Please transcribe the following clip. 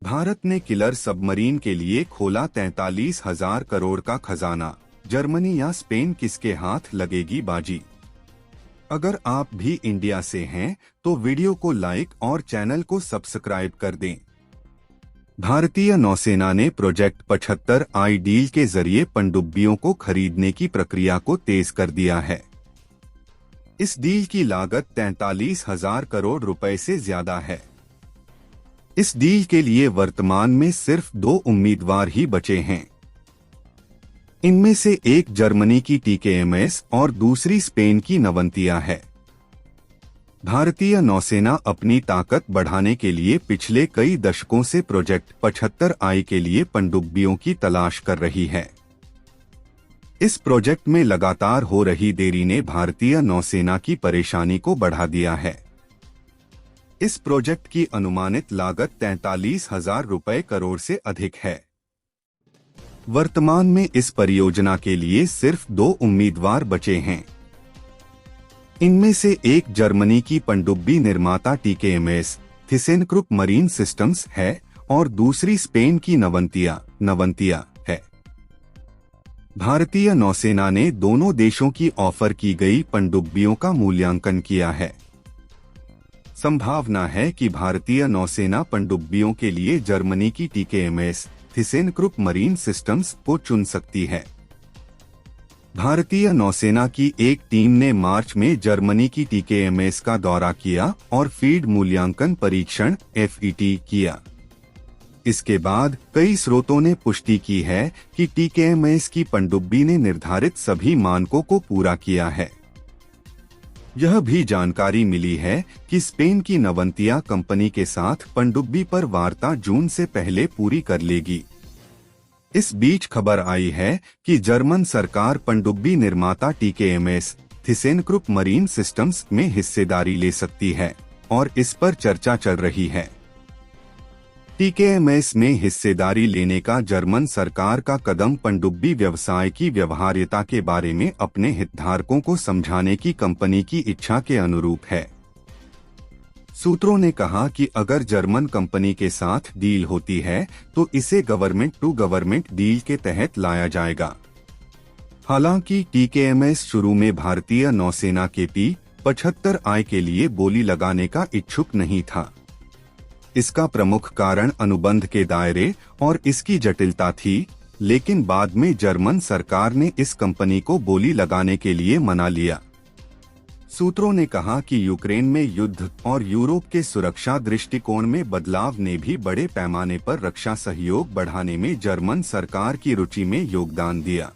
भारत ने killer submarine के लिए खोला 43,000 करोड़ का खजाना। जर्मनी या स्पेन किसके हाथ लगेगी बाजी? अगर आप भी इंडिया से हैं तो वीडियो को लाइक और चैनल को सब्सक्राइब कर दें। भारतीय नौसेना ने प्रोजेक्ट 75I डील के जरिए पनडुब्बियों को खरीदने की प्रक्रिया को तेज कर दिया है। इस डील की लागत 43,000 करोड़ रुपए से ज्यादा है। इस डील के लिए वर्तमान में सिर्फ 2 उम्मीदवार ही बचे हैं। इनमें से एक जर्मनी की TKMS और दूसरी स्पेन की नवंतिया है। भारतीय नौसेना अपनी ताकत बढ़ाने के लिए पिछले कई दशकों से प्रोजेक्ट 75I के लिए पनडुब्बियों की तलाश कर रही है। इस प्रोजेक्ट में लगातार हो रही देरी ने भारतीय नौसेना की परेशानी को बढ़ा दिया है। इस प्रोजेक्ट की अनुमानित लागत 43,000 रुपए करोड़ से अधिक है। वर्तमान में इस परियोजना के लिए सिर्फ 2 उम्मीदवार बचे हैं। इनमें से एक जर्मनी की पनडुब्बी निर्माता TKMS थीसेनक्रुप मरीन सिस्टम्स है और दूसरी स्पेन की नवंतिया है। भारतीय नौसेना ने दोनों देशों की ऑफर की गई पनडुब्बियों का मूल्यांकन किया है। संभावना है कि भारतीय नौसेना पनडुब्बियों के लिए जर्मनी की TKMS थीसेनक्रुप मरीन सिस्टम्स को चुन सकती है। भारतीय नौसेना की एक टीम ने मार्च में जर्मनी की TKMS का दौरा किया और फील्ड मूल्यांकन परीक्षण FET किया। इसके बाद कई स्रोतों ने पुष्टि की है कि TKMS की पनडुब्बी ने निर्धारित सभी मानकों को पूरा किया है। यह भी जानकारी मिली है कि स्पेन की नवंतिया कंपनी के साथ पनडुब्बी पर वार्ता जून से पहले पूरी कर लेगी। इस बीच खबर आई है कि जर्मन सरकार पनडुब्बी निर्माता TKMS थीसेनक्रुप मरीन सिस्टम्स में हिस्सेदारी ले सकती है और इस पर चर्चा चल रही है। TKMS में हिस्सेदारी लेने का जर्मन सरकार का कदम पनडुब्बी व्यवसाय की व्यवहार्यता के बारे में अपने हितधारकों को समझाने की कंपनी की इच्छा के अनुरूप है। सूत्रों ने कहा कि अगर जर्मन कंपनी के साथ डील होती है तो इसे गवर्नमेंट टू गवर्नमेंट डील के तहत लाया जाएगा। हालांकि TKMS शुरू में भारतीय नौसेना के P-75I के लिए बोली लगाने का इच्छुक नहीं था। इसका प्रमुख कारण अनुबंध के दायरे और इसकी जटिलता थी, लेकिन बाद में जर्मन सरकार ने इस कंपनी को बोली लगाने के लिए मना लिया। सूत्रों ने कहा कि यूक्रेन में युद्ध और यूरोप के सुरक्षा दृष्टिकोण में बदलाव ने भी बड़े पैमाने पर रक्षा सहयोग बढ़ाने में जर्मन सरकार की रुचि में योगदान दिया।